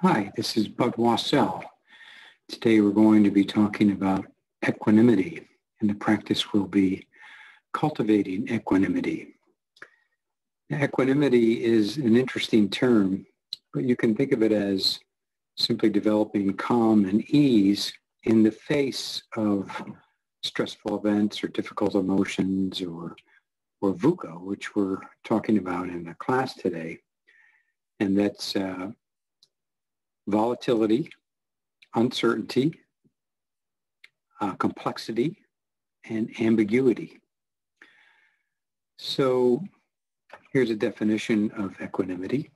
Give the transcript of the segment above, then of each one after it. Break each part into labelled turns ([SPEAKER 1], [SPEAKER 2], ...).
[SPEAKER 1] Hi, this is Bud Wassell. Today we're going to be talking about equanimity, and the practice will be cultivating equanimity. Now, equanimity is an interesting term, but you can think of it as simply developing calm and ease in the face of stressful events or difficult emotions or VUCA, which we're talking about in the class today. And that's volatility, uncertainty, complexity, and ambiguity. So here's a definition of equanimity.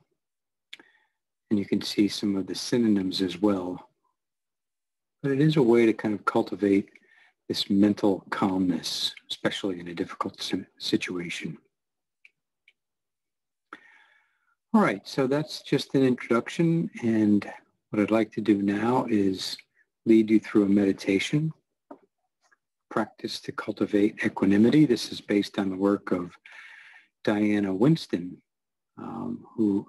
[SPEAKER 1] And you can see some of the synonyms as well. But it is a way to kind of cultivate this mental calmness, especially in a difficult situation. All right, so that's just an introduction, and what I'd like to do now is lead you through a meditation, practice to cultivate equanimity. This is based on the work of Diana Winston, who,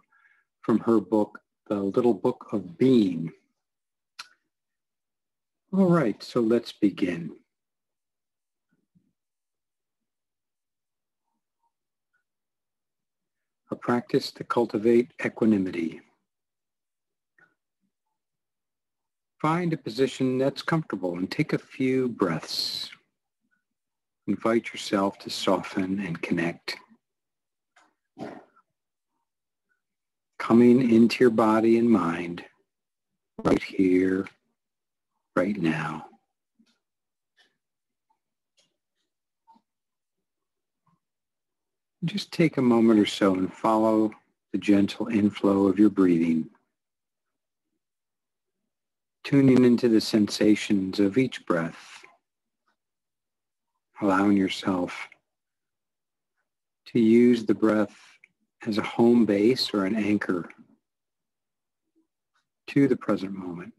[SPEAKER 1] from her book, The Little Book of Being. All right, so let's begin. A practice to cultivate equanimity. Find a position that's comfortable and take a few breaths. Invite yourself to soften and connect. Coming into your body and mind right here, right now. Just take a moment or so and follow the gentle inflow of your breathing, tuning into the sensations of each breath, allowing yourself to use the breath as a home base or an anchor to the present moment,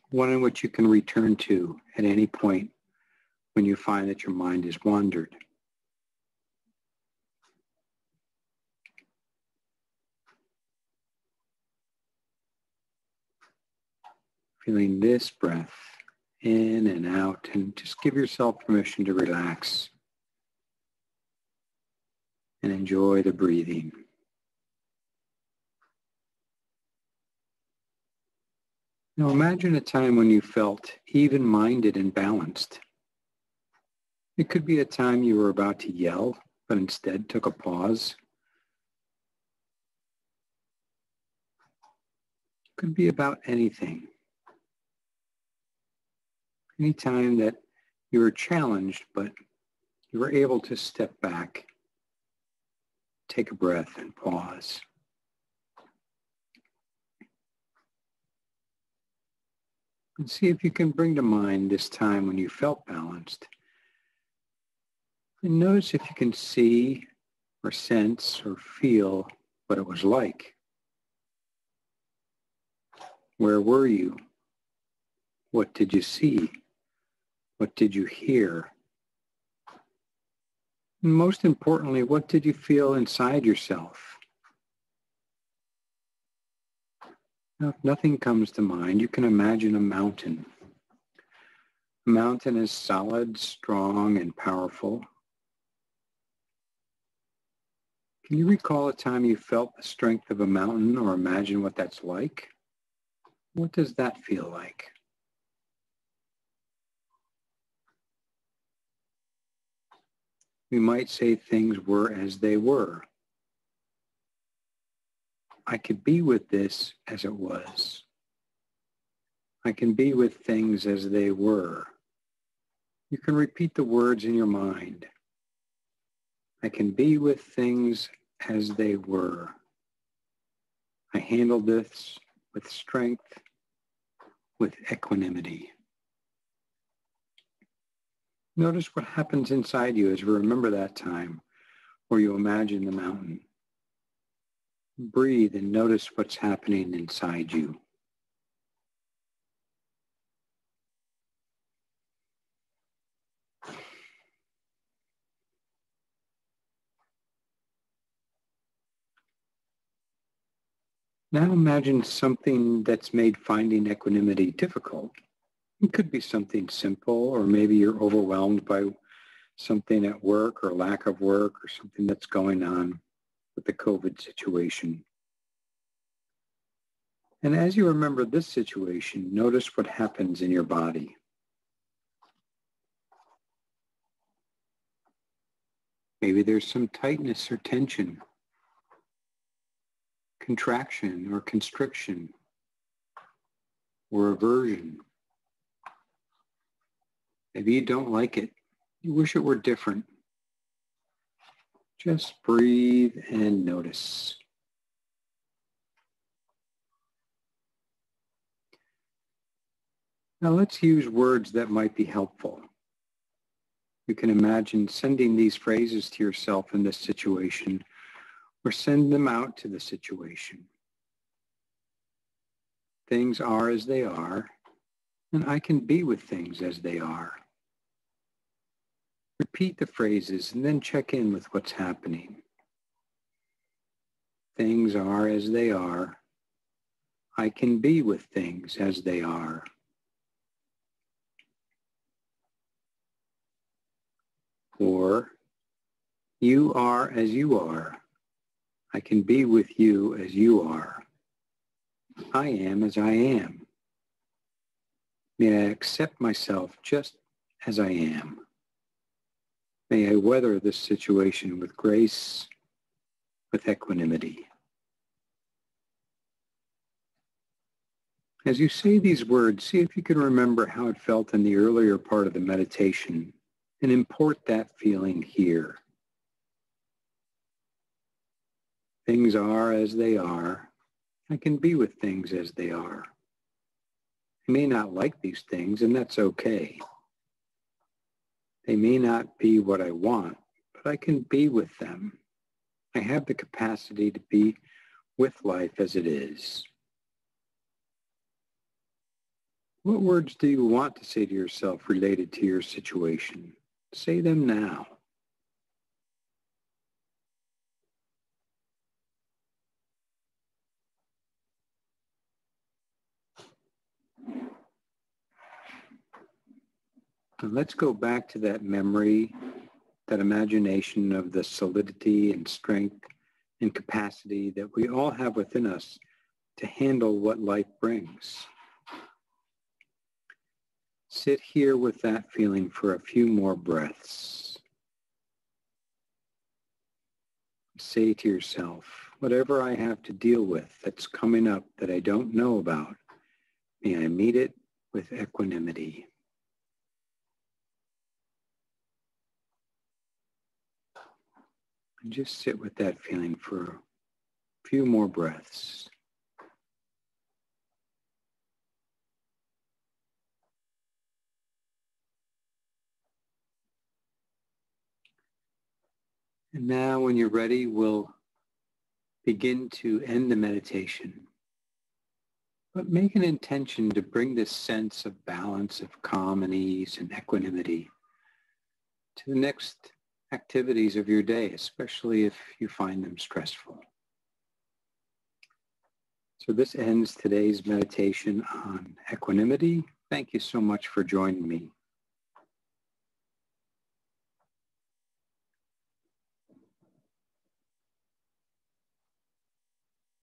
[SPEAKER 1] one in which you can return to at any point when you find that your mind has wandered. Feeling this breath in and out, and just give yourself permission to relax and enjoy the breathing. Now imagine a time when you felt even-minded and balanced. It could be a time you were about to yell, but instead took a pause. It could be about anything. Any time that you were challenged, but you were able to step back, take a breath, and pause. And see if you can bring to mind this time when you felt balanced. And notice if you can see or sense or feel what it was like. Where were you? What did you see? What did you hear? And most importantly, what did you feel inside yourself? Now, if nothing comes to mind, you can imagine a mountain. A mountain is solid, strong, and powerful. Can you recall a time you felt the strength of a mountain or imagine what that's like? What does that feel like? We might say things were as they were. I could be with this as it was. I can be with things as they were. You can repeat the words in your mind. I can be with things as they were. I handled this with strength, with equanimity. Notice what happens inside you as you remember that time, or you imagine the mountain. Breathe and notice what's happening inside you. Now imagine something that's made finding equanimity difficult. It could be something simple, or maybe you're overwhelmed by something at work or lack of work or something that's going on with the COVID situation. And as you remember this situation, notice what happens in your body. Maybe there's some tightness or tension, contraction or constriction, or aversion. Maybe you don't like it. You wish it were different. Just breathe and notice. Now let's use words that might be helpful. You can imagine sending these phrases to yourself in this situation, or send them out to the situation. Things are as they are, and I can be with things as they are. Repeat the phrases and then check in with what's happening. Things are as they are. I can be with things as they are. Or, you are as you are. I can be with you as you are. I am as I am. May I accept myself just as I am. May I weather this situation with grace, with equanimity. As you say these words, see if you can remember how it felt in the earlier part of the meditation and import that feeling here. Things are as they are. I can be with things as they are. I may not like these things, and that's okay. They may not be what I want, but I can be with them. I have the capacity to be with life as it is. What words do you want to say to yourself related to your situation? Say them now. And let's go back to that memory, that imagination of the solidity and strength and capacity that we all have within us to handle what life brings. Sit here with that feeling for a few more breaths. Say to yourself, whatever I have to deal with that's coming up that I don't know about, may I meet it with equanimity. And just sit with that feeling for a few more breaths. And now when you're ready, we'll begin to end the meditation. But make an intention to bring this sense of balance, of calm and ease and equanimity to the next activities of your day, especially if you find them stressful. So this ends today's meditation on equanimity. Thank you so much for joining me.